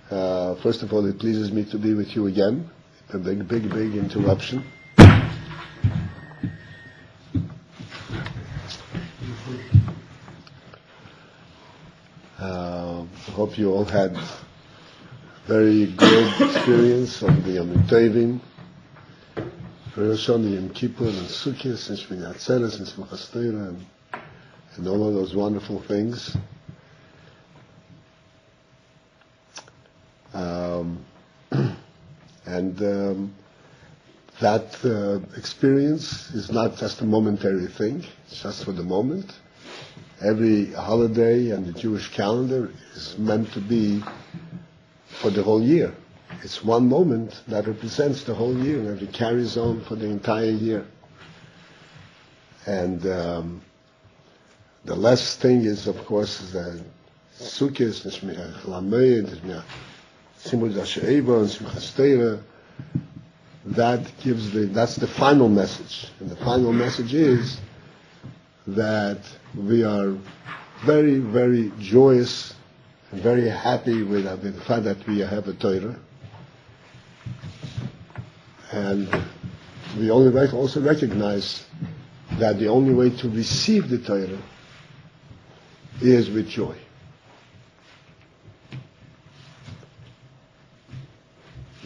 First of all, it pleases me to be with you again. A big interruption. I hope you all had very good experience of the Yom Tovim, Rosh Hashanah, Yom Kippur, and Sukkot, and Shmini Atzeres, and Simchas Torah, and all of those wonderful things. That experience is not just a momentary thing, it's just for the moment. Every holiday and the Jewish calendar is meant to be for the whole year. It's one moment that represents the whole year, and it carries on for the entire year. And the last thing is, of course, the Sukkot, the Shmini Lamed, the Simul Dasheiba, and Simchas Torah. That's the final message. And the final message is that we are very, very joyous and very happy with the fact that we have a Torah. And we also recognize that the only way to receive the Torah is with joy.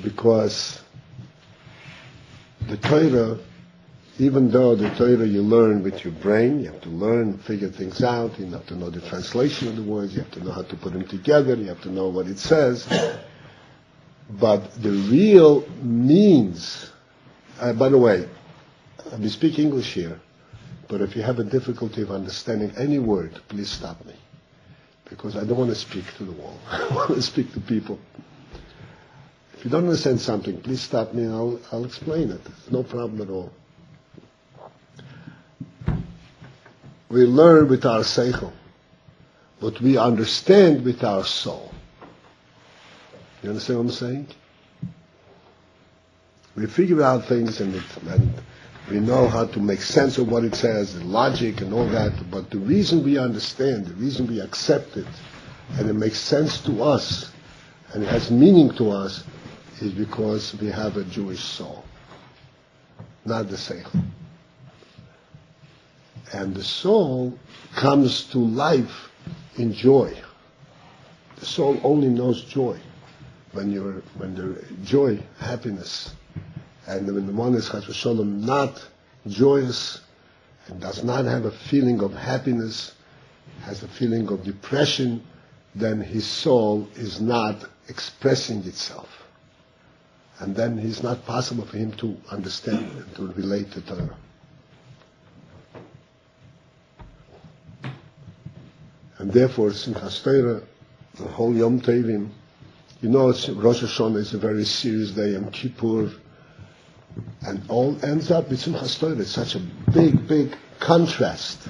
Because the Torah, even though the Torah you learn with your brain, you have to learn, figure things out, you have to know the translation of the words, you have to know how to put them together, you have to know what it says. But the real means, by the way, we speak English here, but if you have a difficulty of understanding any word, please stop me. Because I don't want to speak to the wall. I want to speak to people. If you don't understand something, please stop me and I'll explain it. It's no problem at all. We learn with our seichel, but we understand with our soul. You understand what I'm saying? We figure out things and we know how to make sense of what it says, the logic and all that, but the reason we understand, the reason we accept it, and it makes sense to us, and it has meaning to us, is because we have a Jewish soul, not the seichel. And the soul comes to life in joy. The soul only knows joy. When there's joy, happiness. And when the one is chas v'sholom not joyous and does not have a feeling of happiness, has a feeling of depression, then his soul is not expressing itself. And then it's not possible for him to understand and to relate to Torah. And therefore, Simchas Torah, the whole Yom Tovim, you know, Rosh Hashanah is a very serious day, Yom Kippur, and all ends up with Simchas Torah. It's such a big contrast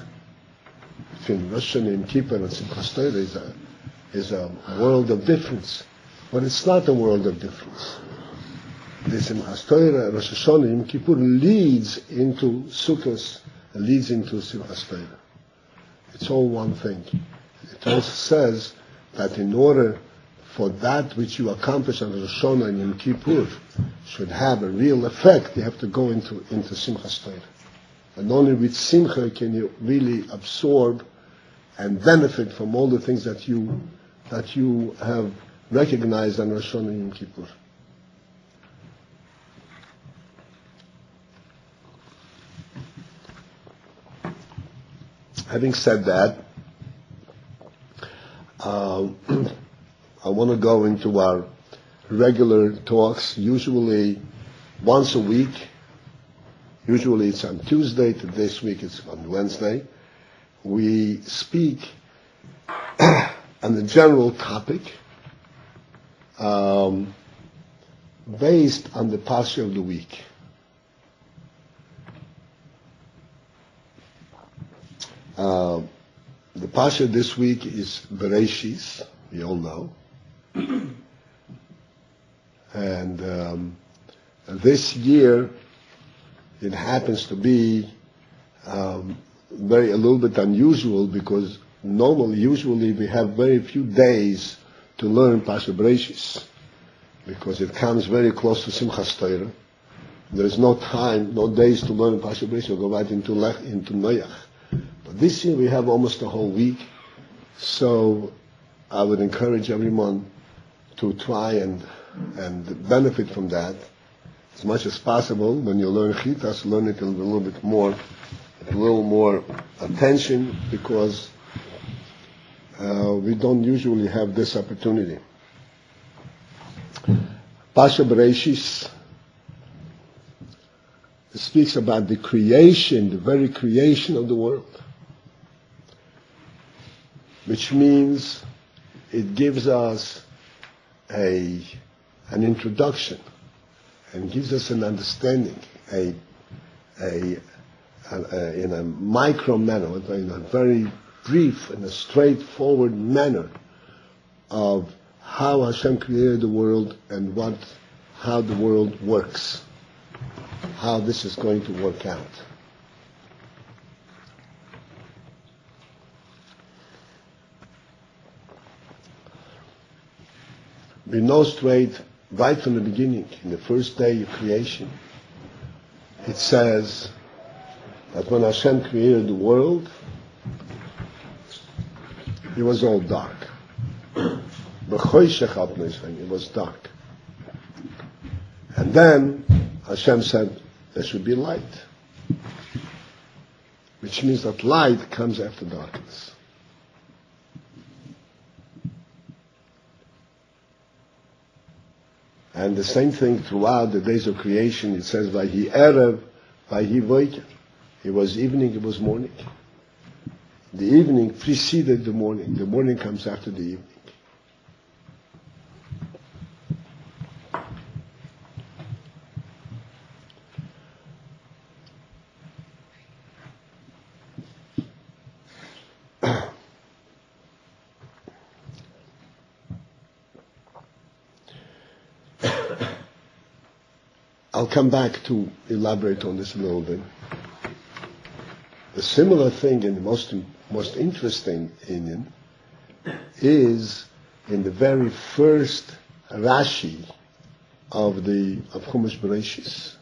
between Rosh Hashanah, Yom Kippur, and Simchas Torah is a world of difference. But it's not a world of difference. The Simchas Torah, Rosh Hashanah, Yom Kippur leads into Sukkot, leads into Simchas Torah. It's all one thing. It also says that in order for that which you accomplish on Rosh Hashanah and Yom Kippur should have a real effect, you have to go into Simchas Torah. And only with Simcha can you really absorb and benefit from all the things that you have recognized on Rosh Hashanah and Yom Kippur. Having said that, I want to go into our regular talks, usually once a week. Usually it's on Tuesday, this week it's on Wednesday. We speak on the general topic based on the parsha of the week. The parsha this week is Bereishit, we all know. And this year, it happens to be a little bit unusual because usually we have very few days to learn Pasha Bereishis, because it comes very close to Simchas Torah. There is no time, no days to learn Pasha Bereishis. We'll go right into Noach. But this year we have almost a whole week, so I would encourage everyone to try and benefit from that as much as possible. When you learn Chitas, learn it with a little more attention, because we don't usually have this opportunity. Pasha Bereishis speaks about the creation, the very creation of the world, which means it gives us an introduction and gives us an understanding, in a micro manner, in a very brief and a straightforward manner, of how Hashem created the world and how the world works, how this is going to work out. We know right from the beginning, in the first day of creation, it says that when Hashem created the world, it was all dark. It was dark. And then Hashem said there should be light, which means that light comes after darkness. And the same thing throughout the days of creation. It says, Vayhi Erev, Vayhi Voiker. It was evening, it was morning. The evening preceded the morning. The morning comes after the evening. I'll come back to elaborate on this a little bit. The similar thing, and the most interesting Inyan, is in the very first Rashi of Chumash Bereishis.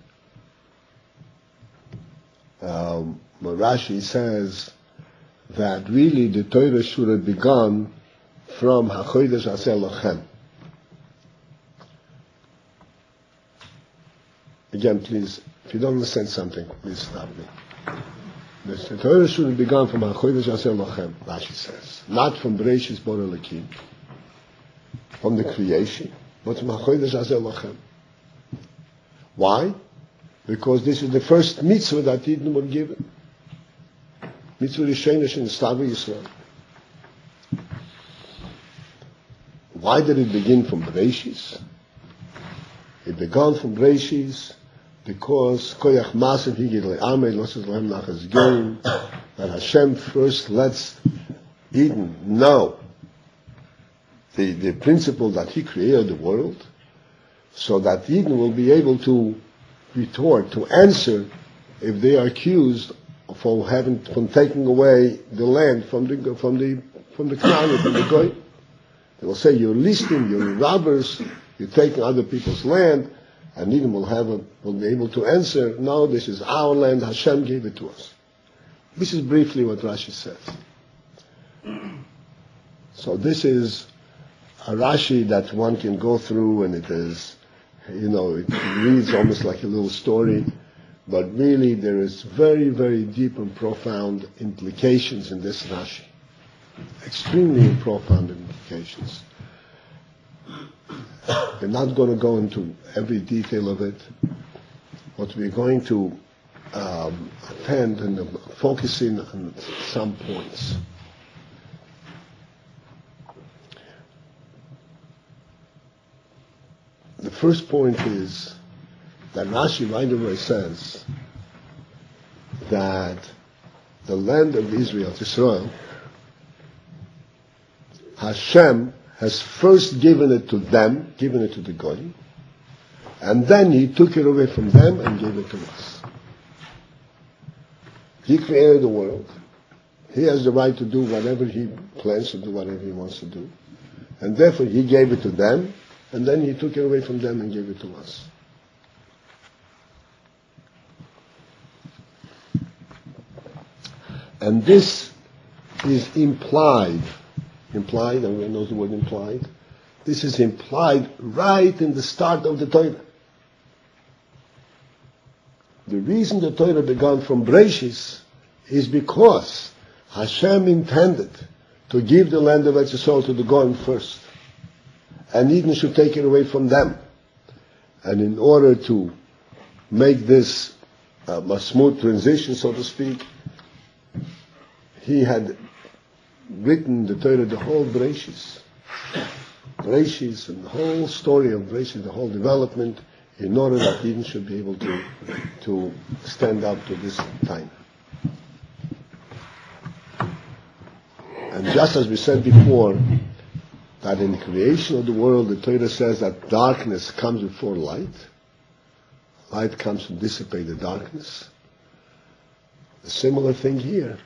Rashi says that really the Torah should have begun from HaChodesh Aseh Lochem. Again, please, if you don't understand something, please stop me. The Torah should have begun from HaChodesh Aseh Lochem, Rashi says. Not from Bereishis Bor Elokim, from the creation, but from HaChodesh Aseh Lochem. Why? Because this is the first mitzvah that Eden were given. Mitzvah Rishonish in Stavri Yisrael. Why did it begin from Bereishis? It began from Bereishis because Koyach Masav Higid Le'amei Losses Lehem Nachas Gerim, that Hashem first lets Eden know the principle that He created the world, so that Eden will be able to retort, to answer, if they are accused from taking away the land from the Kna'anim, from the Goy. They will say, you're listing, you're robbers, you're taking other people's land, and Eden will be able to answer, no, this is our land, Hashem gave it to us. This is briefly what Rashi says. So this is a Rashi that one can go through, and it is, it reads almost like a little story, but really there is very, very deep and profound implications in this Rashi. Extremely profound implications. We're not going to go into every detail of it, but we're going to attend and focus in on some points. The first point is that Rashi right away says that the land of Israel, Hashem has first given it to them, given it to the Goyim, and then He took it away from them and gave it to us. He created the world. He has the right to do whatever He plans to do, whatever He wants to do. And therefore he gave it to them, and then he took it away from them and gave it to us. And this is implied, everyone knows the word implied. This is implied right in the start of the Torah. The reason the Torah began from Bereishit is because Hashem intended to give the land of Eretz Yisrael to the Goyim first. And Eden should take it away from them. And in order to make this a smooth transition, so to speak, he had written the Torah, the whole Bereishit and the whole story of Bereishit, the whole development, in order that Eden should be able to stand up to this time. And just as we said before, that in the creation of the world, the Torah says that darkness comes before light. Light comes to dissipate the darkness. A similar thing here.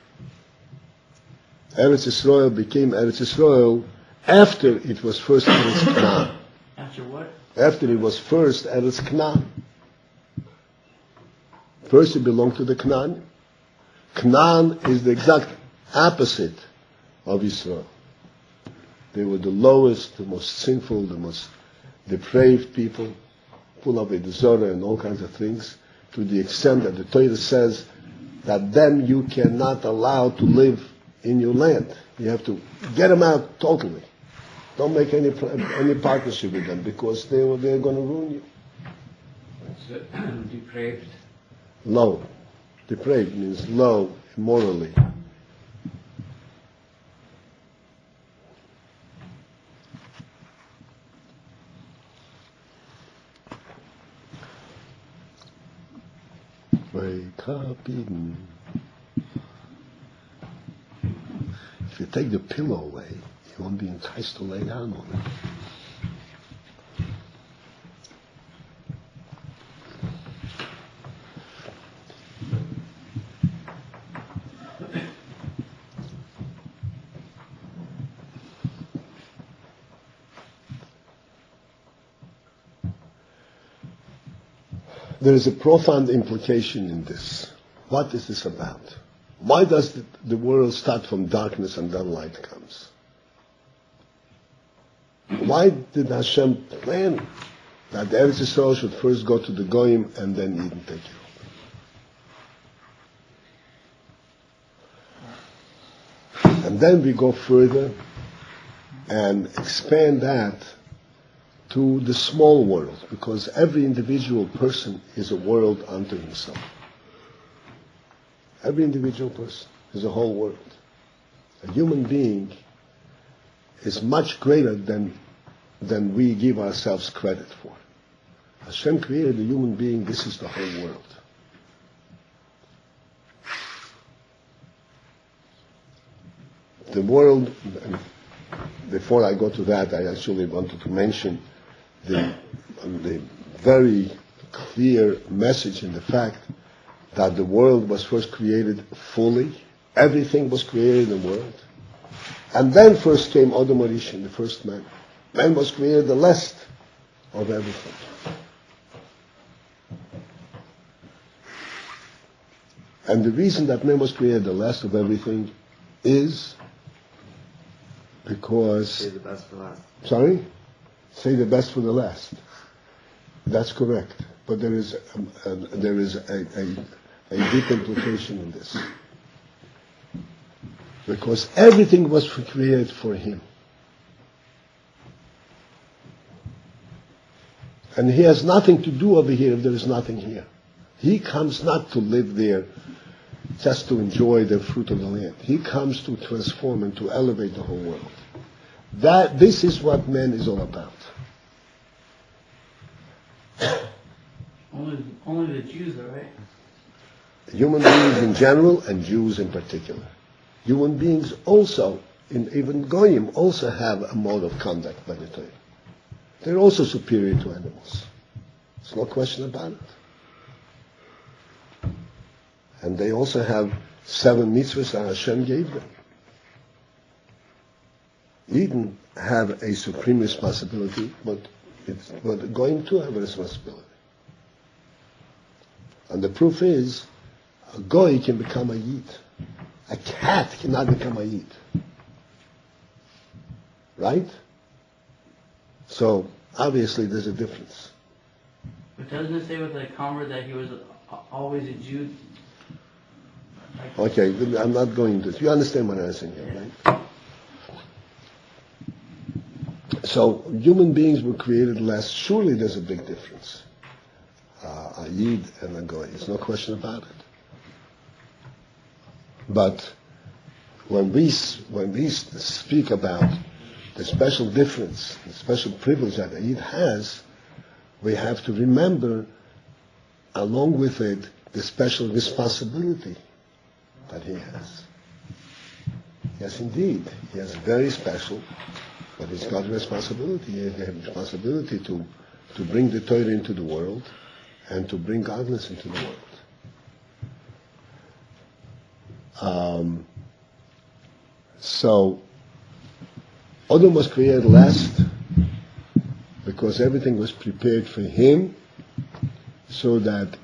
Eretz Yisrael became Eretz Yisrael after it was first Eretz Canaan. After what? After it was first Eretz Canaan. First it belonged to the Canaan. Canaan is the exact opposite of Israel. They were the lowest, the most sinful, the most depraved people, full of Avodah and all kinds of things, to the extent that the Torah says that them you cannot allow to live in your land. You have to get them out totally. Don't make any partnership with them, because they're going to ruin you. What's depraved? Low. Depraved means low, morally. Wake up, Eden. If you take the pillow away, you won't be enticed to lay down on it. There is a profound implication in this. What is this about? Why does the world start from darkness and then light comes? Why did Hashem plan that the Eretz Yisrael should first go to the Goyim and then Eden take it over? And then we go further and expand that to the small world, because every individual person is a world unto himself. Every individual person is a whole world. A human being is much greater than we give ourselves credit for. Hashem created a human being, this is the whole world. The world, before I go to that, I actually wanted to mention the very clear message in the fact that the world was first created fully. Everything was created in the world. And then first came Adam Rishon, the first man. Man was created the last of everything. And the reason that man was created the last of everything is because... Save the best for last. Sorry? Say the best for the last. That's correct. But there is a deep implication in this. Because everything was created for him. And he has nothing to do over here if there is nothing here. He comes not to live there just to enjoy the fruit of the land. He comes to transform and to elevate the whole world. This is what man is all about. Only the Jews are right. Human beings in general and Jews in particular. Human beings also, even Goyim, also have a mode of conduct by the Torah. They're also superior to animals. There's no question about it. And they also have 7 mitzvahs that Hashem gave them. Eden have a supreme responsibility, but going to have a responsibility. And the proof is, a goy can become a yid. A cat cannot become a yid. Right? So, obviously there's a difference. But doesn't it say with the convert that he was always a Jew? Okay, I'm not going to. You understand what I'm saying here, right? So, human beings were created less. Surely there's a big difference. A yid and a goy. There's no question about it. But when we speak about the special difference, the special privilege that a yid has, we have to remember, along with it, the special responsibility that he has. Yes, indeed, he has a very special, but he's got a responsibility. He has a responsibility to bring the Torah into the world and to bring godliness into the world. So, Adam was created last because everything was prepared for him so that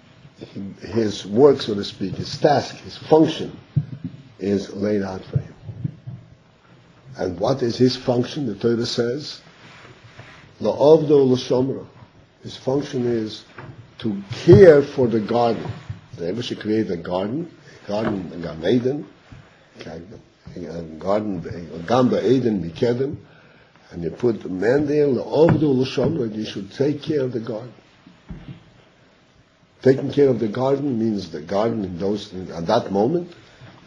his work, so to speak, his task, his function is laid out for him. And what is his function? The Torah says, La'avdo l'shomra. His function is to care for the garden. The Rebbe should create a garden, a Gan Eden, a garden, Gamba Eden Mikedem, and you put the man there, La'avdo l'shomra, you should take care of the garden. Taking care of the garden means the garden at that moment.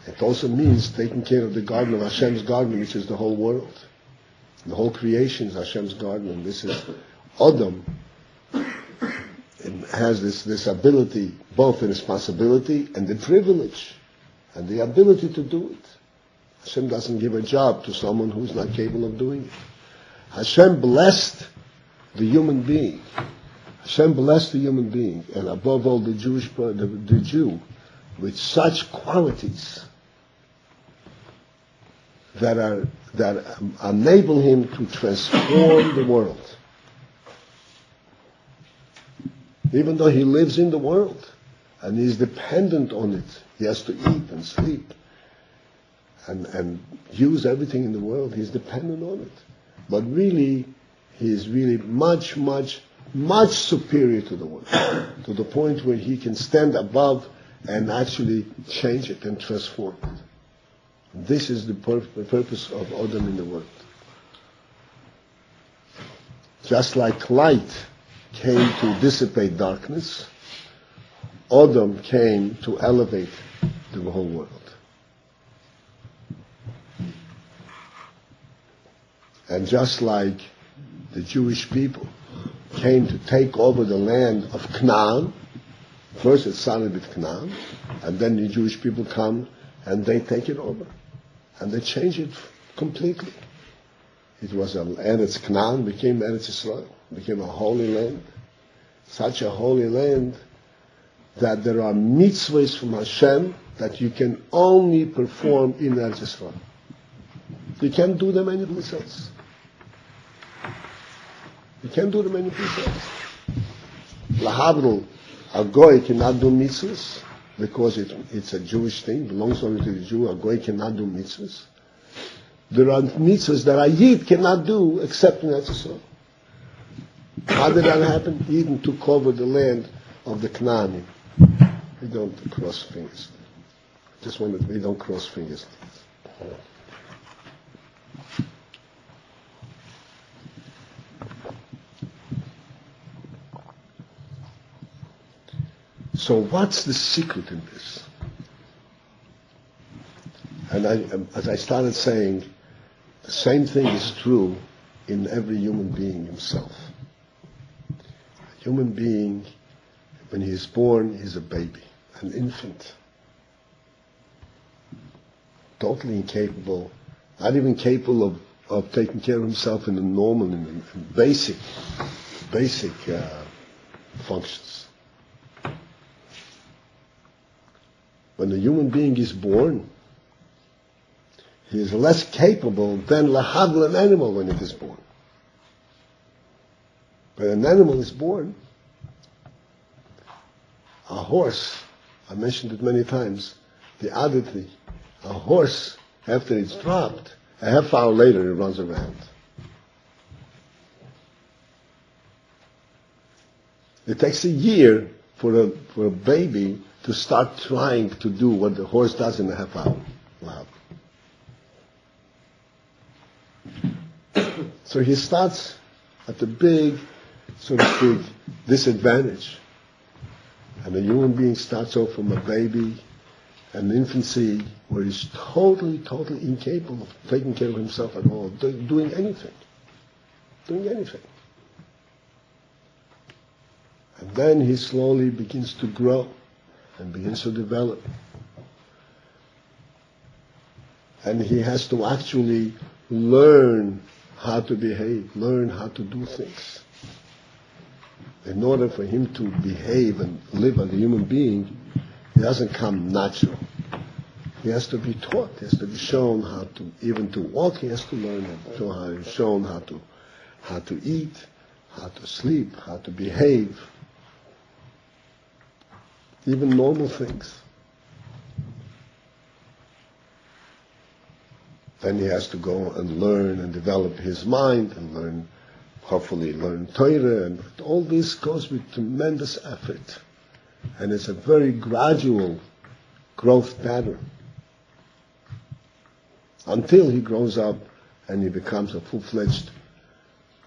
It also means taking care of the garden of Hashem's garden, which is the whole world. The whole creation is Hashem's garden, and this is Adam. It has this ability, both the responsibility and the privilege, and the ability to do it. Hashem doesn't give a job to someone who's not capable of doing it. Hashem blessed the human being. Hashem blessed the human being, and above all the Jew, with such qualities that enable him to transform the world. Even though he lives in the world and he's dependent on it, he has to eat and sleep and use everything in the world. He's dependent on it. But really, he is really much, much, much superior to the world, to the point where he can stand above and actually change it and transform it. This is the purpose of Adam in the world. Just like light came to dissipate darkness, Adam came to elevate the whole world. And just like the Jewish people came to take over the land of Canaan, first it started with Canaan, and then the Jewish people come and they take it over. And they change it completely. It was Eretz Canaan, became Eretz Israel, became a holy land. Such a holy land that there are mitzvahs from Hashem that you can only perform in Eretz Israel. You can't do them anyplace else. You can't do them anyplace else. Lahavdil, a goy cannot do mitzvahs, because it's a Jewish thing, belongs only to the Jew. A goy cannot do mitzvahs. There are mitzvahs that a yid cannot do except in Eretz Yisrael. How did that happen? Eden took over the land of the Canaanim. We don't cross fingers. We don't cross fingers. So what's the secret in this? And as I started saying, the same thing is true in every human being himself. A human being, when he is born, he's a baby, an infant. Totally incapable, not even capable of taking care of himself in the normal, in basic functions. When a human being is born, he is less capable than lahavl, an animal, when it is born. When an animal is born, a horse, I mentioned it many times, the oddity, a horse, after it's dropped, a half hour later it runs around. It takes a year for a baby to start trying to do what the horse does in a half hour. Wow. So he starts at the big, so to speak, disadvantage. And a human being starts off from a baby, an infancy, where he's totally incapable of taking care of himself at all, doing anything. And then he slowly begins to grow and begins to develop. And he has to actually learn how to behave, learn how to do things. In order for him to behave and live as a human being, it doesn't come natural. He has to be taught, he has to be shown how to, even to walk, he has to learn, shown how to eat, how to sleep, how to behave. Even normal things. Then he has to go and learn and develop his mind and hopefully learn Torah, and all this goes with tremendous effort. And it's a very gradual growth pattern. Until he grows up and he becomes a full-fledged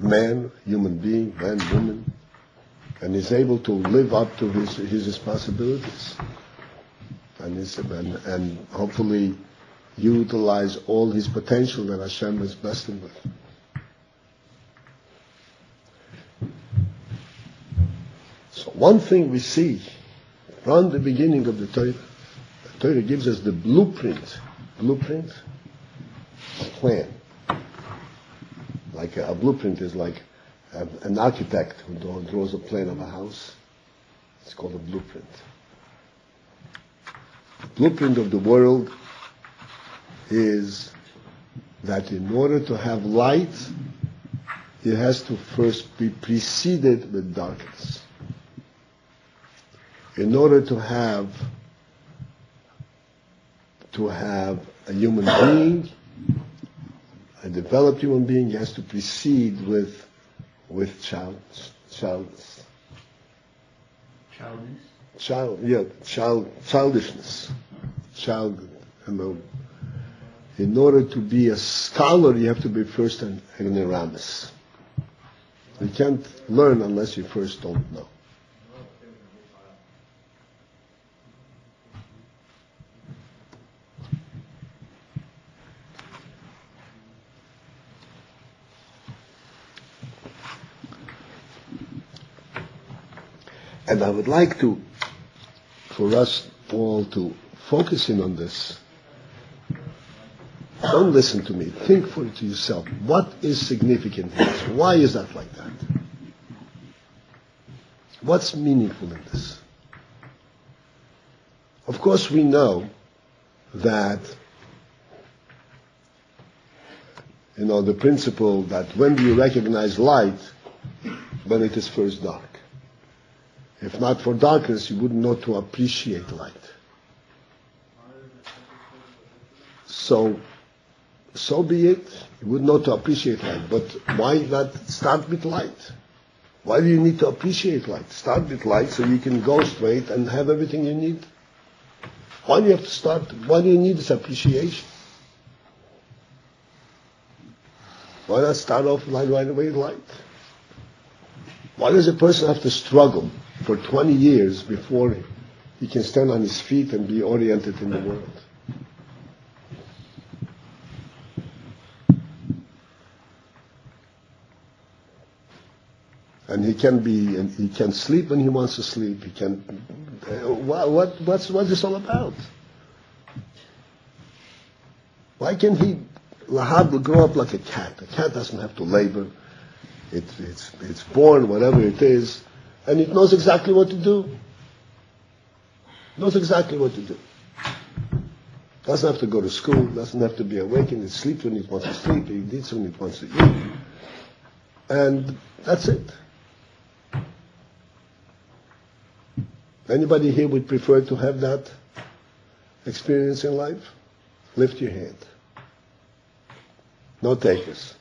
man, human being, man, woman, and is able to live up to his responsibilities, and hopefully utilize all his potential that Hashem has blessed him with. So one thing we see from the beginning of the Torah gives us the blueprint, a plan. Like a blueprint is like an architect who draws a plan of a house. It's called a blueprint. The blueprint of the world is that in order to have light, it has to first be preceded with darkness. In order to have a human being, a developed human being, has to precede with childishness. In order to be a scholar, you have to be first an ignoramus. You can't learn unless you first don't know. And I would like for us all to focus in on this. Don't listen to me. Think for it to yourself. What is significant in this? Why is that like that? What's meaningful in this? Of course, we know that, the principle that when do you recognize light? When it is first dark. If not for darkness, you wouldn't know to appreciate light. So be it. You wouldn't know to appreciate light. But why not start with light? Why do you need to appreciate light? Start with light so you can go straight and have everything you need. Why do you have to start? Why do you need this appreciation? Why not start off right away with light? Why does a person have to struggle for 20 years before he can stand on his feet and be oriented in the world? And he can sleep when he wants to sleep. He can. What's this all about? Why can't he grow up like a cat? A cat doesn't have to labor. It's born, whatever it is, and it knows exactly what to do. Doesn't have to go to school, doesn't have to be awakened, he sleeps when he wants to sleep, he eats when he wants to eat. And that's it. Anybody here would prefer to have that experience in life? Lift your hand. No takers.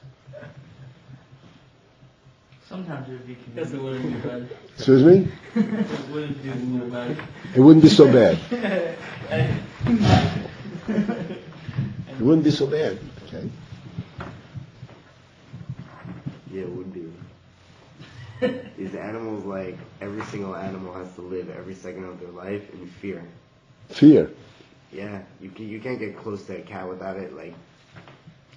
Sometimes it would be convenient. It wouldn't be bad. Excuse me? It wouldn't be so bad. It wouldn't be so bad. It wouldn't be so bad. Okay. Yeah, it would be. These animals, like, every single animal has to live every second of their life in fear. Fear. Yeah, you can't get close to a cat without it, like,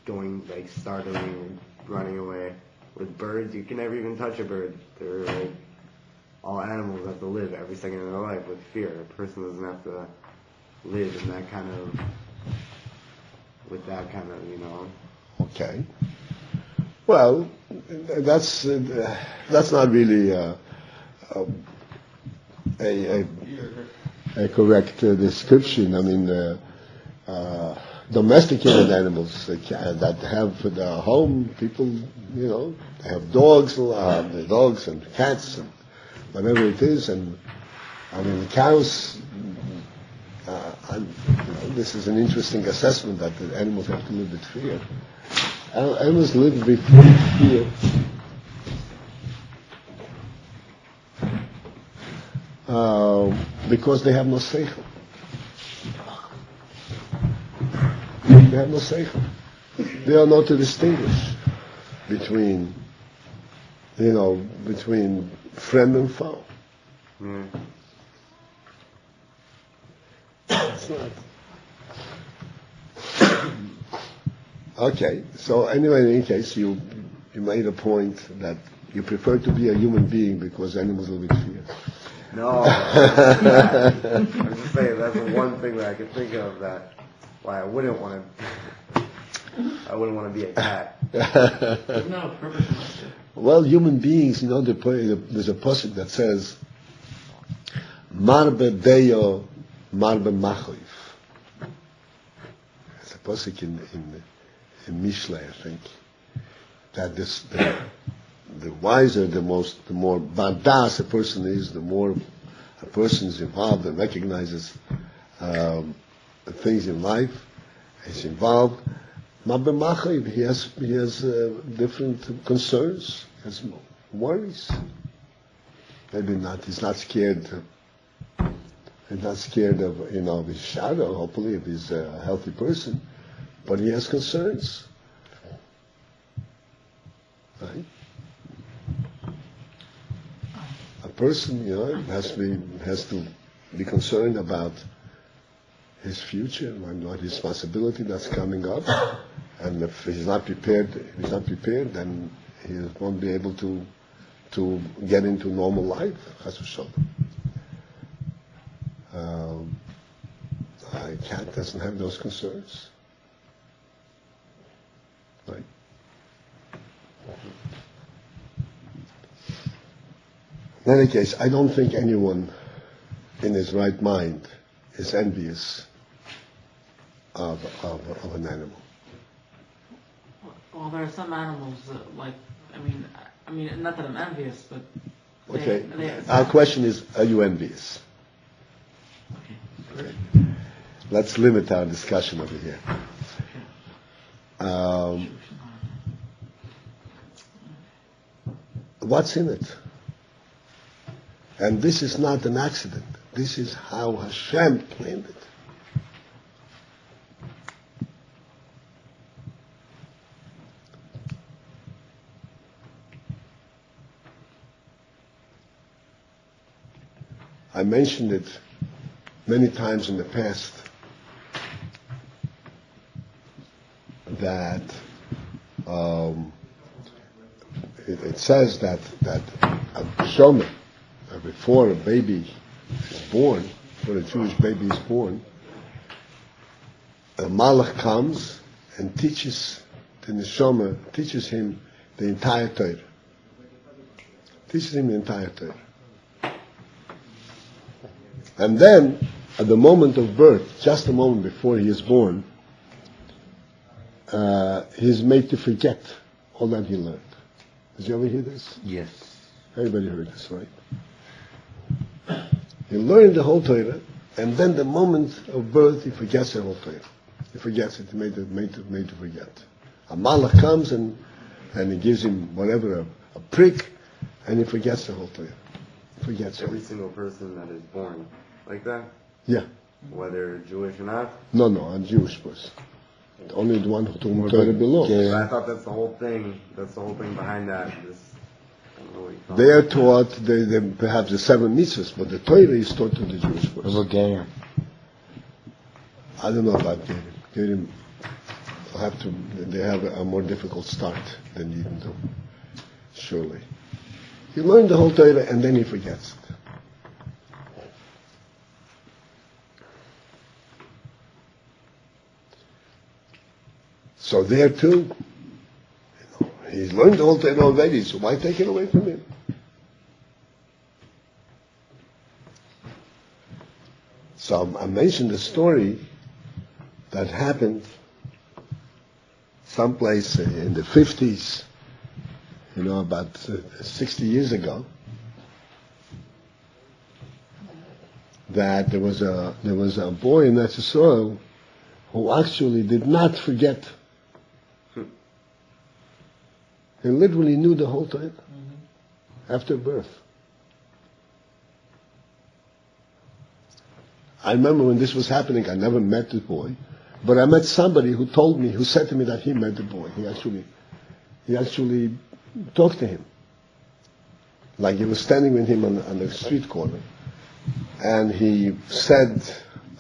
going, like, startling and running away. With birds, you can never even touch a bird. They're, like, all animals have to live every second of their life with fear. A person doesn't have to live in that kind of, with that kind of, you know. Okay. Well, that's not really a correct description. I mean, domesticated animals that have the home, people, you know, they have dogs, dogs and cats and whatever it is, and I mean the cows. This is an interesting assessment that the animals have to live with fear. Animals live with fear because they have no seichel. They have no seichel. They are not to distinguish between, you know, between friend and foe. Yeah. It's not. Okay, so anyway, in any case, you made a point that you prefer to be a human being because animals live with fear. No, I'm just saying that's the one thing that I could think of that why I wouldn't want to be a cat. There's no purpose in it. Well, human beings, you know, there's a pasuk that says, "Marbe deyo, marbe machoif." It's a pasuk in Mishlei, I think, that the wiser, the more badas a person is, the more a person is involved and recognizes things in life, is involved. Marbe machoif, he has different concerns, has worries. Maybe not. He's not scared. He's not scared of, you know, of his shadow. Hopefully, if he's a healthy person, but he has concerns. Right? A person, you know, has to be concerned about his future and what responsibility that's coming up. And if he's not prepared, then he won't be able to get into normal life. Chas v'shalom. A cat doesn't have those concerns. Right? In any case, I don't think anyone in his right mind is envious of an animal. Well, there are some animals that, like, I mean, not that I'm envious, but Okay. Our question is, are you envious? Okay. Let's limit our discussion over here. What's in it? And this is not an accident. This is how Hashem planned it. I mentioned it many times in the past that it says that a shomer, before a baby is born, before a Jewish baby is born, a malach comes and teaches the neshama, teaches him the entire Torah. Teaches him the entire Torah. And then, at the moment of birth, just a moment before he is born, he's made to forget all that he learned. Did you ever hear this? Yes. Everybody heard this, right? He learned the whole Torah, and then the moment of birth, he forgets the whole Torah. He forgets it. He made to forget. A malach comes and he gives him whatever, a prick, and he forgets the whole Torah. He forgets Every it. single person that is born like that, Yeah. whether Jewish or not. No, a Jewish person. Only the one who to whom Torah belongs. But I thought that's the whole thing. That's the whole thing behind that. I don't know what you call They it. are taught, they perhaps the 7 mitzvahs, but the Torah is taught to the Jewish What person. about Gayer? I don't know about Gerim. Gerim they have a more difficult start than you do, surely. He learned the whole Torah and then he forgets it. So there too, he's learned the whole Torah already, so why take it away from him? So I mentioned a story that happened someplace in the 50s, about 60 years ago, that there was a boy in Eretz Yisrael who actually did not forget. He literally knew the whole Torah after birth. I remember when this was happening, I never met the boy, but I met somebody who said to me that he met the boy. He actually talked to him. Like he was standing with him on the street corner, and he said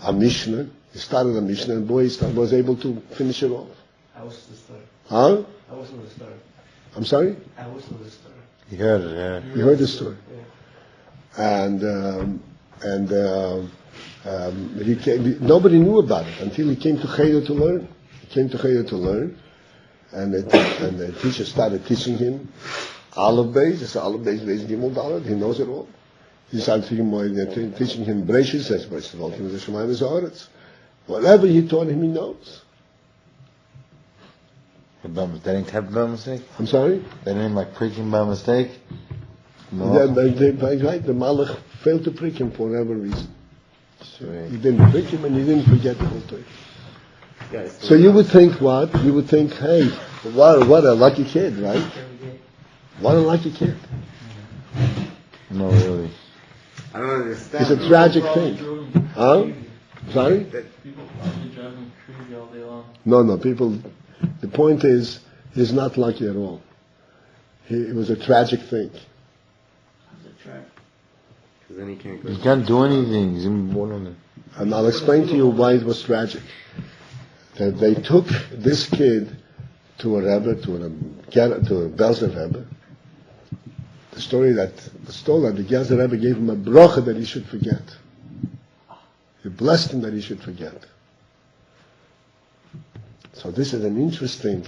a Mishnah. He started a Mishnah, and the boy was able to finish it off. I was the story. Huh? I was the story. I'm sorry? I was the story. You heard it, yeah. You heard the story. Yeah. And he came, nobody knew about it until he came to Cheder to learn. He came to Cheder to learn, and the teacher started teaching him Aleph Beis. It's Aleph Beis, Beis Gimel Dalet. He knows it all. He started teaching him Bereishit, says Bereishit. Whatever he taught him, he knows. They didn't have by mistake? I'm sorry? They didn't like preaching by mistake? No. Right, the Malach failed to prick him for whatever reason. Sweet. He didn't prick him and he didn't forget the whole Torah. Yeah, So you would think what? You would think, hey, what a lucky kid, right? What a lucky kid. No, really. I don't understand. It's a tragic thing. Huh? Sorry? People probably drive him crazy all day long. No, people, the point is, he's not lucky at all. It was a tragic thing. How's it track? Because then he can't go. He can't do anything. He's in one of them. And I'll explain to you why it was tragic. That they took this kid to a Rebbe, to a Belzer Rebbe. The story that the Belzer Rebbe gave him a bracha that he should forget. He blessed him that he should forget. So this is an interesting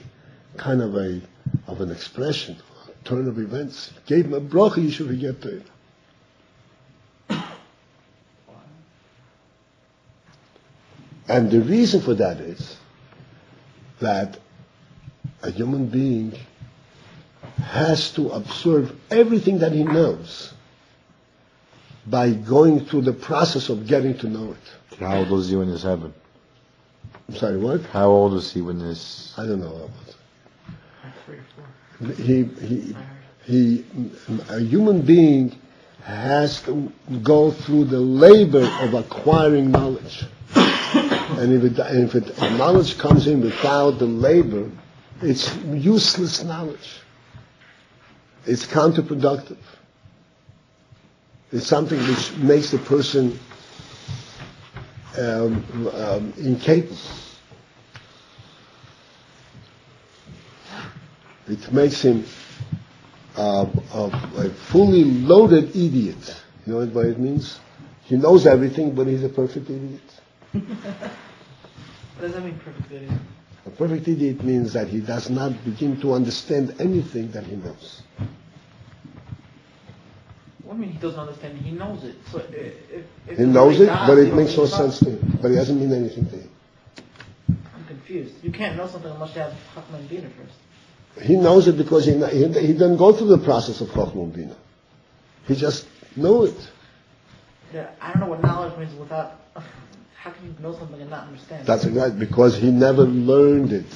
kind of an expression, a turn of events. He gave him a bracha he should forget to it. And the reason for that is that a human being has to absorb everything that he knows by going through the process of getting to know it. How old was he when this happened? I'm sorry, what? How old was he when this... I don't know. I'm 34. A human being has to go through the labor of acquiring knowledge. And if knowledge comes in without the labor, it's useless knowledge. It's counterproductive. It's something which makes the person incapable. It makes him a fully loaded idiot. You know what it means? He knows everything, but he's a perfect idiot. What does that mean, perfect idiot? A perfect idiot means that he does not begin to understand anything that he knows. What do you mean he doesn't understand it? He knows it. So if He knows it, but it he makes no knows sense to him. But it doesn't mean anything to him. I'm confused. You can't know something unless you have Chachma and Bina first. He knows it because he didn't go through the process of Chochmah and Bina. He just knew it. Yeah, I don't know what knowledge means without. How can you know something and not understand? That's right, because he never learned it.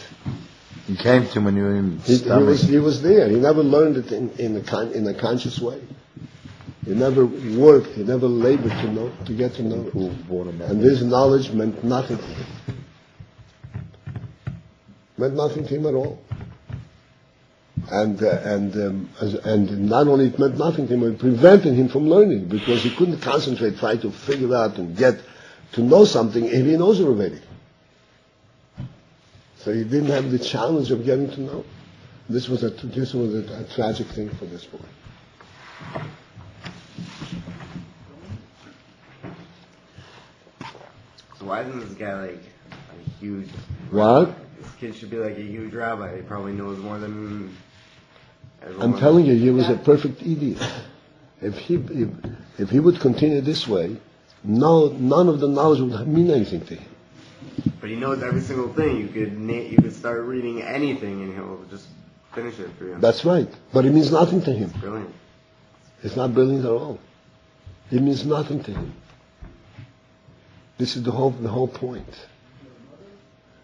You came to him when you were in He was there. He never learned it in a conscious way. He never worked. He never labored to get to know it. And this knowledge meant nothing to him. Meant nothing to him at all. And not only it meant nothing to him, it prevented him from learning because he couldn't concentrate, try to figure out and get to know something if he knows it already. So he didn't have the challenge of getting to know. This was a tragic thing for this boy. So why isn't this guy like a huge? What? This kid should be like a huge rabbi. He probably knows more than everyone. I'm telling you, he was a perfect idiot. If he would continue this way, none of the knowledge would mean anything to him. But he knows every single thing. You could start reading anything and he'll just finish it for you. That's right. But it means nothing to him. Brilliant. It's not brilliant at all. It means nothing to him. This is the whole point.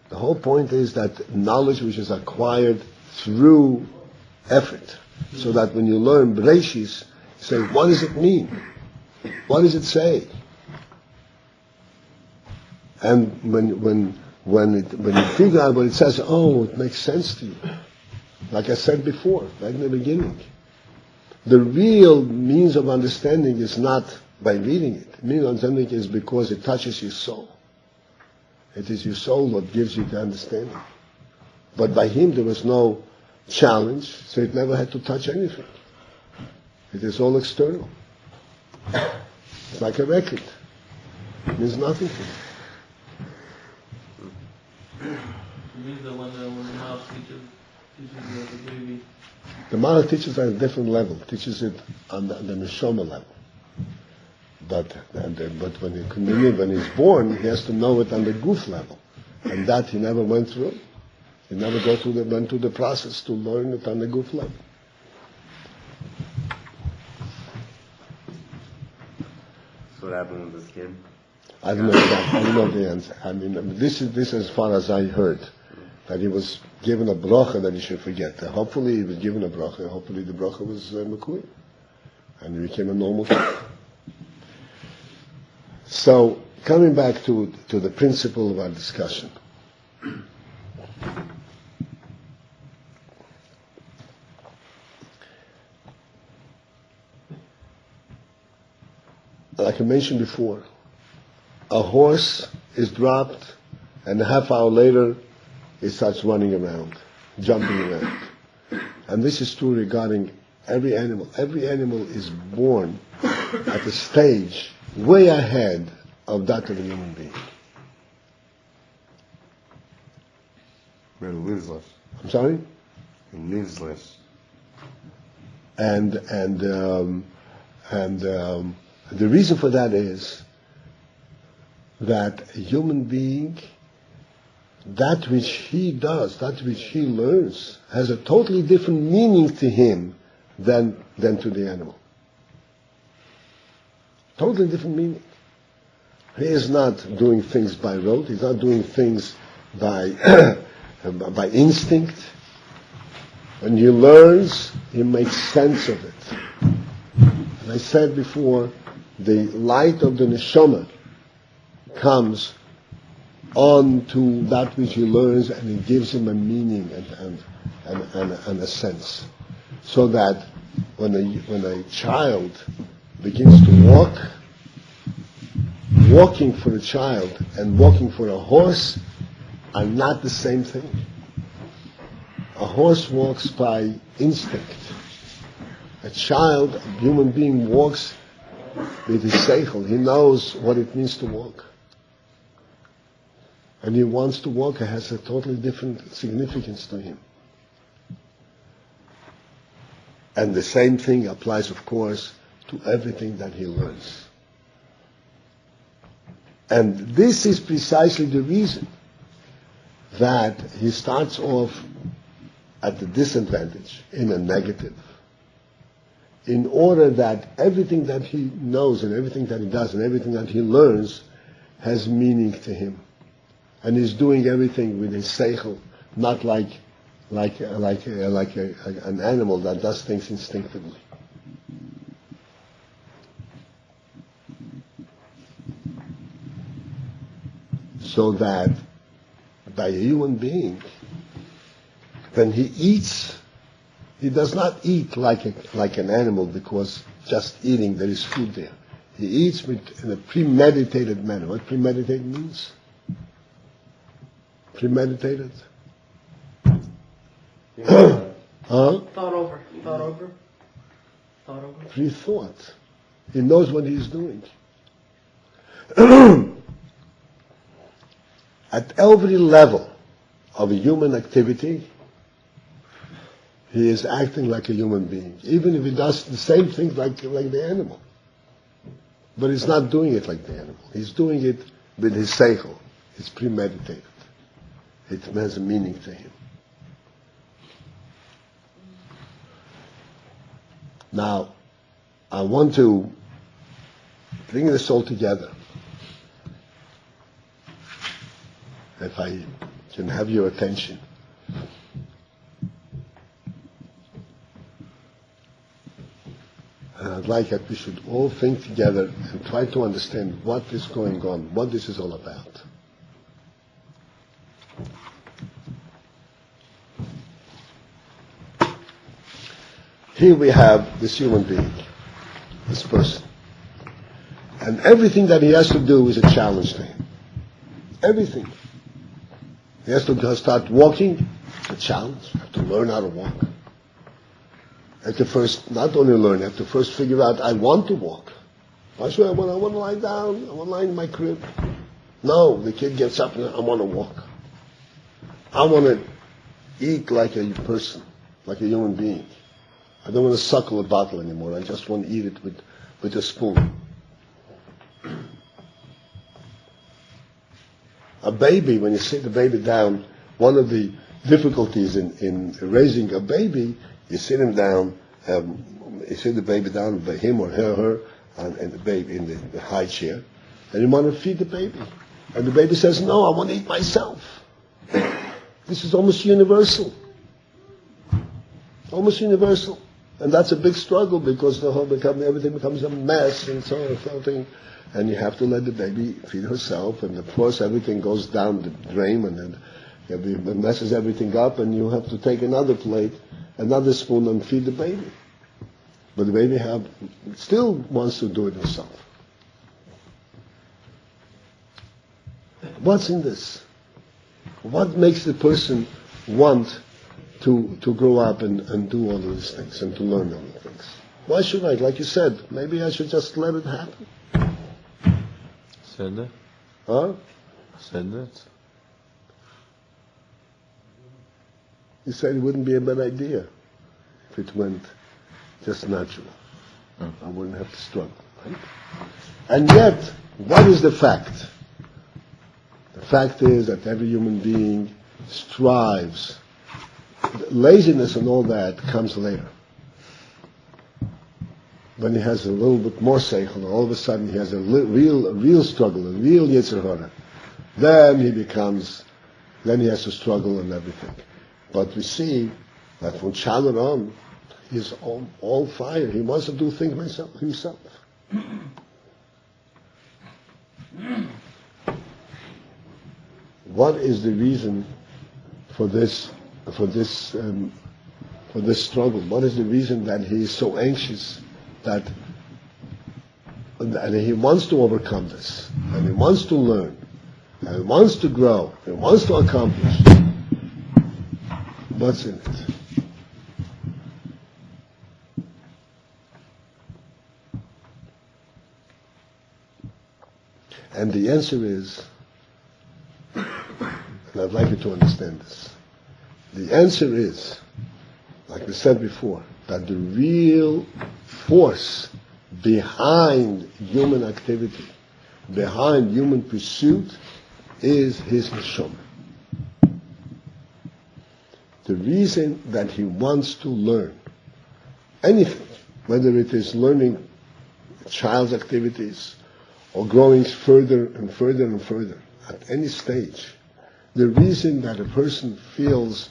The whole point is that knowledge which is acquired through effort, so that when you learn Bereishit, you say, what does it mean? What does it say? And when you figure out what it says, oh, it makes sense to you. Like I said before, right in the beginning. The real means of understanding is not by reading it. The means of understanding is because it touches your soul. It is your soul that gives you the understanding. But by him there was no challenge, so it never had to touch anything. It is all external. It's like a record. It means nothing to him. It means that when the mouse teaches the baby. The Mala teaches at a different level, teaches it on the Neshama level. But when he's born, he has to know it on the Guf level. And that he never went through. He never went through the process to learn it on the Guf level. So what happened with this kid? I don't know exactly. I don't know the answer. I mean, this is as far as I heard. That he was given a bracha that he should forget. Hopefully he was given a bracha. Hopefully the bracha was Mekui. And he became a normal kid. So, coming back to the principle of our discussion. Like I mentioned before, a horse is dropped and a half hour later it starts running around, jumping around. And this is true regarding every animal. Every animal is born at a stage way ahead of that of a human being. It lives less. I'm sorry? It lives less. And the reason for that is that a human being, that which he does, that which he learns, has a totally different meaning to him than to the animal. Totally different meaning. He is not doing things by rote. He's not doing things by by instinct. When he learns, he makes sense of it. And I said before, the light of the neshama comes on to that which he learns, and it gives him a meaning and a sense. So that when a child begins to walk, walking for a child and walking for a horse are not the same thing. A horse walks by instinct. A child, a human being, walks with his seichel. He knows what it means to walk. And he wants to walk. It has a totally different significance to him. And the same thing applies, of course, to everything that he learns. And this is precisely the reason that he starts off at the disadvantage, in a negative, in order that everything that he knows and everything that he does and everything that he learns has meaning to him. And he's doing everything with his seichel, not like an animal that does things instinctively. So that by a human being, when he eats, he does not eat like an animal because just eating, there is food there. He eats in a premeditated manner. What premeditated means? Premeditated? Huh? Thought over. Pre-thought. He knows what he's doing. At every level of a human activity, he is acting like a human being, even if he does the same things like the animal. But he's not doing it like the animal. He's doing it with his seichel. It's premeditated. It has a meaning to him. Now, I want to bring this all together. If I can have your attention. And I'd like that we should all think together and try to understand what is going on, what this is all about. Here we have this human being, this person. And everything that he has to do is a challenge to him. Everything. He has to start walking, it's a challenge. You have to learn how to walk. You have to first, not only learn, you have to first figure out, I want to walk. Why should I want to lie down? I want to lie in my crib. No, the kid gets up and I want to walk. I want to eat like a person, like a human being. I don't want to suckle a bottle anymore. I just want to eat it with a spoon. A baby, when you sit the baby down, one of the difficulties in raising a baby, you sit him down, you sit the baby down by him or her, and the baby in the high chair, and you want to feed the baby. And the baby says, no, I want to eat myself. This is almost universal. Almost universal. And that's a big struggle because everything becomes a mess and so on and and you have to let the baby feed herself, and of course everything goes down the drain, and then it messes everything up, and you have to take another plate, another spoon, and feed the baby. But the baby still wants to do it himself. What's in this? What makes the person want to grow up and do all of these things and to learn all the things? Why should I? Like you said, maybe I should just let it happen. Said that? Huh? Said that? You said it wouldn't be a bad idea if it went just natural. I wouldn't have to struggle, right? And yet, what is the fact? The fact is that every human being strives. Laziness and all that comes later. When he has a little bit more seichel, all of a sudden he has a real struggle, a real yetzer hara. Then he has to struggle and everything. But we see that from Chandler on, he's all fire. He wants to do things himself. What is the reason for this struggle? What is the reason that he is so anxious that and he wants to overcome this, and he wants to learn, and he wants to grow, he wants to accomplish? What's in it? And the answer is, and I'd like you to understand this, the answer is, like we said before, that the real force behind human activity, behind human pursuit, is his neshama. The reason that he wants to learn anything, whether it is learning child's activities or growing further and further and further at any stage, the reason that a person feels,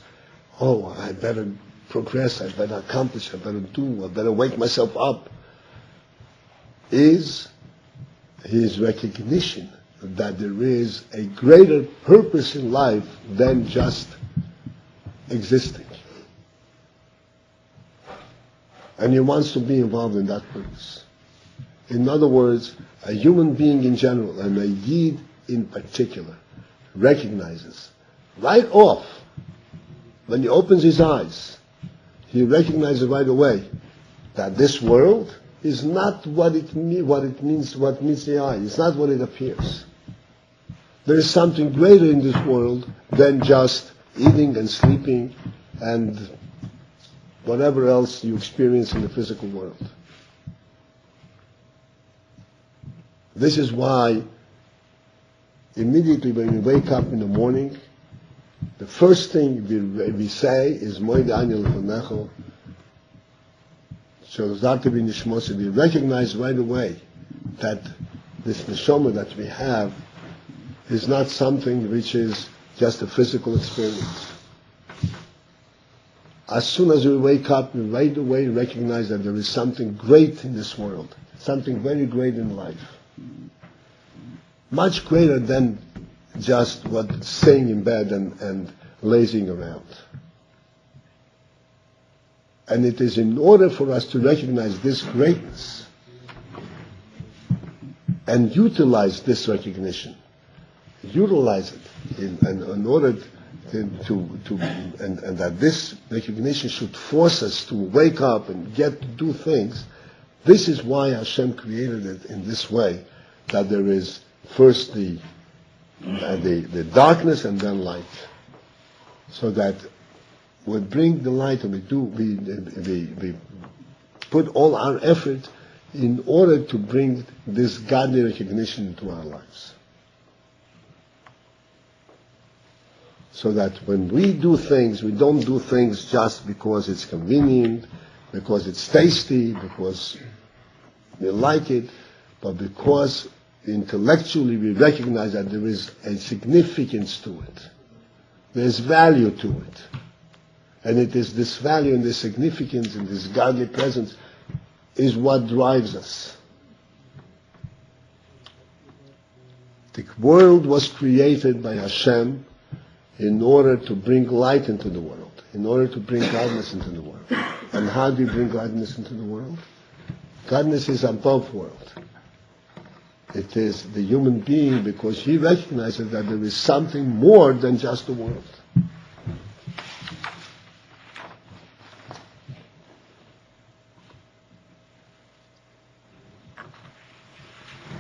oh, I better progress, I better accomplish, I better do, I better wake myself up, is his recognition that there is a greater purpose in life than just existing. And he wants to be involved in that purpose. In other words, a human being in general, and a Yid in particular, recognizes right off, when he opens his eyes, he recognizes right away that this world is not what meets the eye. It's not what it appears. There is something greater in this world than just eating and sleeping and whatever else you experience in the physical world. This is why immediately when we wake up in the morning, the first thing we say is Moed Ani Lefanecho. We recognize right away that this neshama that we have is not something which is just a physical experience. As soon as we wake up, we right away recognize that there is something great in this world, something very great in life. Much greater than just what staying in bed and lazing around. And it is in order for us to recognize this greatness and utilize this recognition, utilize it in order and that this recognition should force us to wake up and get to do things. This is why Hashem created it in this way, that there is first the darkness and then light, so that we bring the light and we put all our effort in order to bring this godly recognition into our lives. So that when we do things, we don't do things just because it's convenient, because it's tasty, because we like it, but because intellectually we recognize that there is a significance to it. There's value to it. And it is this value and this significance and this godly presence is what drives us. The world was created by Hashem in order to bring light into the world, in order to bring godliness into the world. And how do you bring godliness into the world? Godliness is above world. It is the human being, because he recognizes that there is something more than just the world.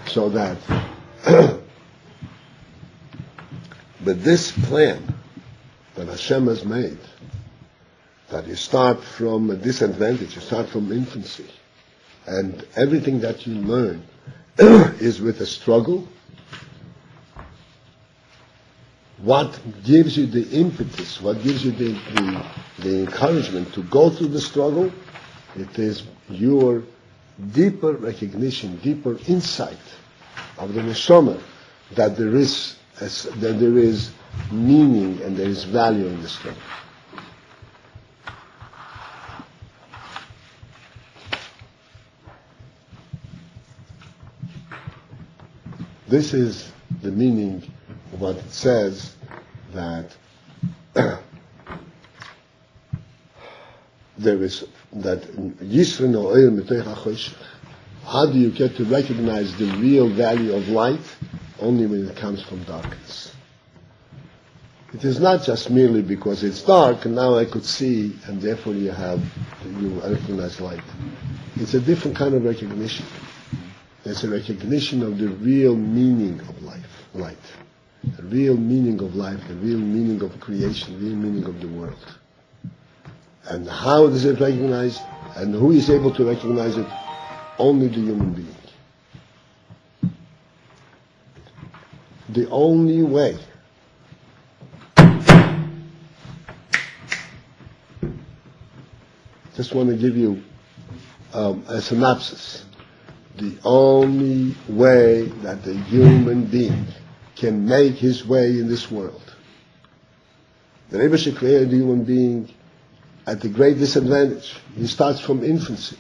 So that but this plan that Hashem has made, that you start from a disadvantage, you start from infancy, and everything that you learn is with a struggle. What gives you the impetus, what gives you the encouragement to go through the struggle? It is your deeper recognition, deeper insight of the neshama that there is meaning and there is value in the struggle. This is the meaning of what it says, that there is that Yisrino Oil Mitoich HaChoshech. How do you get to recognize the real value of light? Only when it comes from darkness. It is not just merely because it's dark and now I could see and therefore you recognize light. It's a different kind of recognition. It's a recognition of the real meaning of light. The real meaning of life, the real meaning of creation, the real meaning of the world. And how is it recognized? And who is able to recognize it? only the human being. The only way just want to give you a synopsis. The only way that the human being can make his way in this world. The Rebbe created the human being at a great disadvantage. He starts from infancy.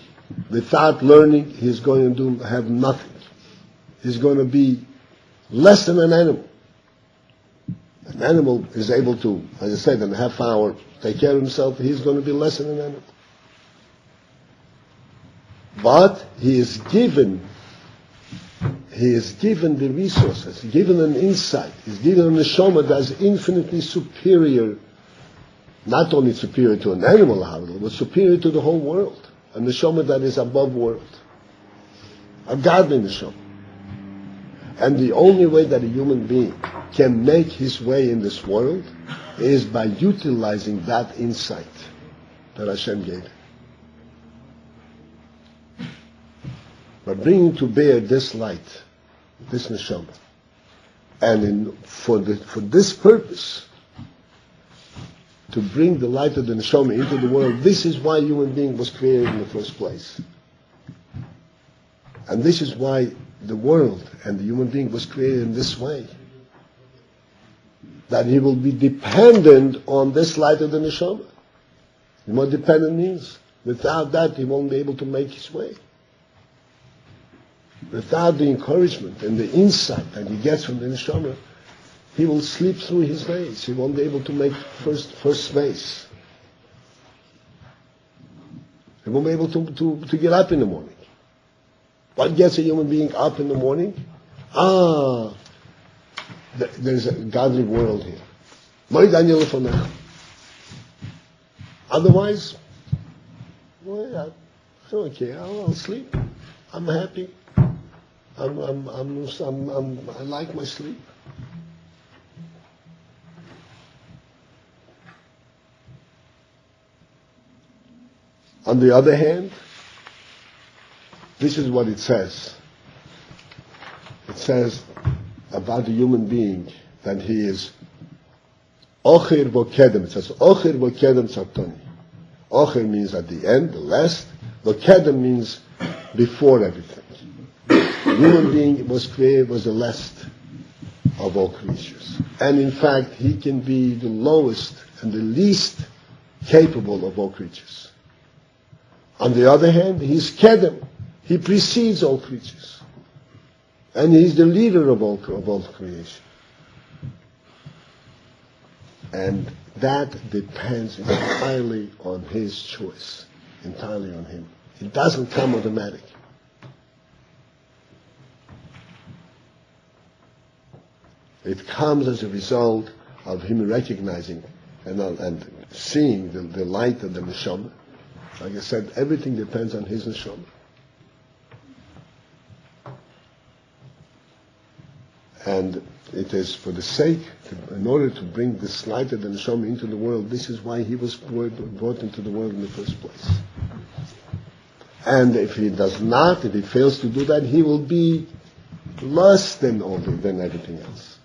Without learning, he's going to have nothing. He's going to be less than an animal. An animal is able to, as I said, in a half hour, take care of himself. He's going to be less than an animal. But he is given the resources, given an insight, he's given a neshama that is infinitely superior, not only superior to an animal, however, but superior to the whole world. A neshama that is above world. A godly neshama. And the only way that a human being can make his way in this world is by utilizing that insight that Hashem gave him. By bringing to bear this light, this neshama. And for this purpose, to bring the light of the neshama into the world, this is why human being was created in the first place. And this is why the world and the human being was created in this way. That he will be dependent on this light of the neshama. What dependent means? Without that, he won't be able to make his way. Without the encouragement and the insight that he gets from the neshama, he will slip through his days. He won't be able to make first base. He won't be able to get up in the morning. What gets a human being up in the morning? There's a godly world here. Otherwise, well, I don't care. I'll sleep. I'm happy. I like my sleep. On the other hand, this is what it says. It says about the human being that he is Ocher Vokedem. It says Ocher Vokedem Satoni. Ocher means at the end, the last. Vokedem means before everything. The human being was created, was the last of all creatures. And in fact, he can be the lowest and the least capable of all creatures. On the other hand, he's Kedem. He precedes all creatures. And he's the leader of all creation. And that depends entirely on his choice. Entirely on him. It doesn't come automatic. It comes as a result of him recognizing and seeing the light of the neshama. Like I said, everything depends on his neshama. And it is for the sake, in order to bring this light of the neshama into the world, this is why he was brought into the world in the first place. And if he does not, if he fails to do that, he will be less than everything else.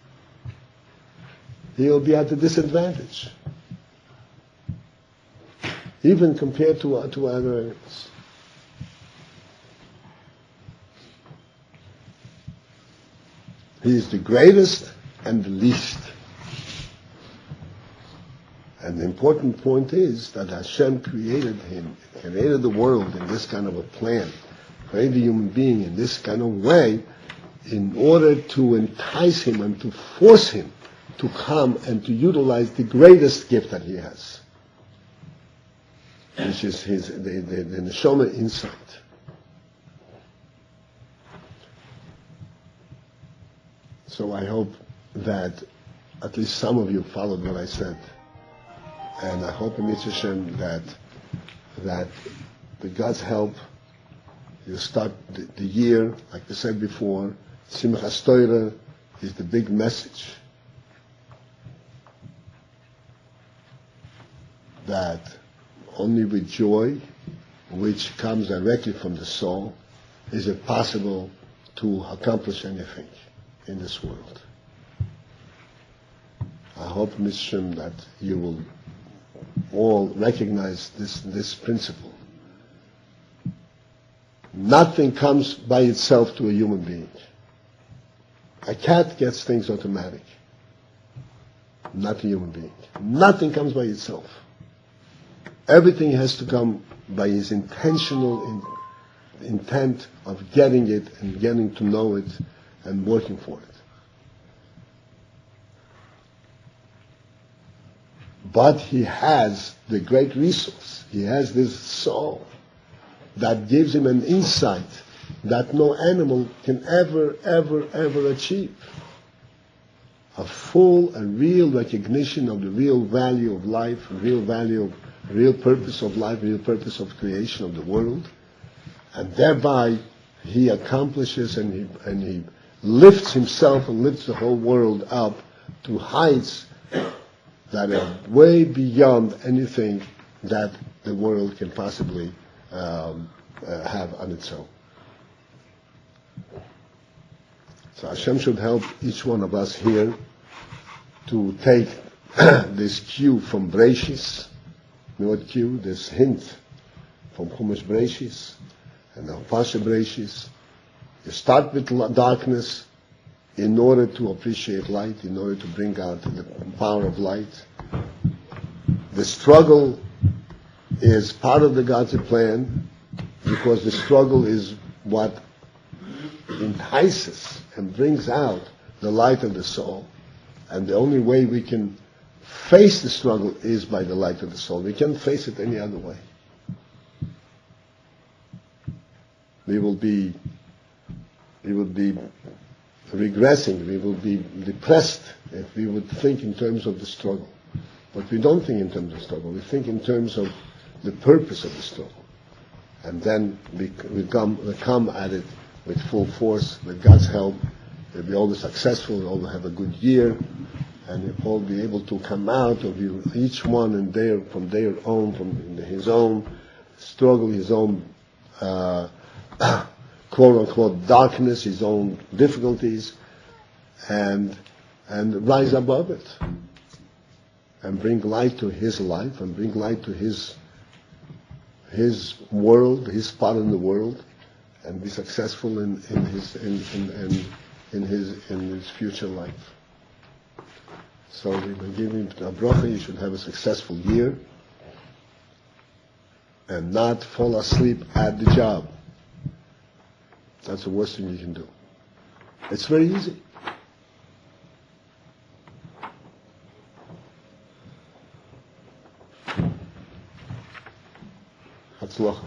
He will be at a disadvantage, even compared to other animals. He is the greatest and the least. And the important point is that Hashem created him, created the world in this kind of a plan, created the human being in this kind of way, in order to entice him and to force him to come and to utilize the greatest gift that he has, which is the neshama insight. So I hope that at least some of you followed what I said, and I hope in Mitzvah Hashem that with God's help you start the year, like I said before. Simchas Torah is the big message. That only with joy, which comes directly from the soul, is it possible to accomplish anything in this world. I hope, Mishram, that you will all recognize this principle. Nothing comes by itself to a human being. A cat gets things automatic. Not a human being. Nothing comes by itself. Everything has to come by his intentional intent of getting it and getting to know it and working for it. But he has the great resource. He has this soul that gives him an insight that no animal can ever achieve. A full and real recognition of the real value of life, real purpose of life, real purpose of creation of the world. And thereby he accomplishes and he lifts himself and lifts the whole world up to heights that are way beyond anything that the world can possibly have on its own. So Hashem should help each one of us here to take this cue from Bereishit, what cue? This hint from Chumash Bereishit and the Pasha Bereishit. You start with darkness in order to appreciate light, in order to bring out the power of light. The struggle is part of the God's plan, because the struggle is what entices and brings out the light of the soul. And the only way we can face the struggle is by the light of the soul. We can't face it any other way. We will be regressing, we will be depressed if we would think in terms of the struggle. But we don't think in terms of struggle, we think in terms of the purpose of the struggle. And then we come at it with full force, with God's help. We'll be all successful, we'll all have a good year, and we'll all be able to come out of each one from his own struggle, his own quote-unquote darkness, his own difficulties, and rise above it. And bring light to his life, and bring light to his world, his part in the world, and be successful in his future life. So we will give him a bracha. You should have a successful year, and not fall asleep at the job. That's the worst thing you can do. It's very easy. Hatzlacha.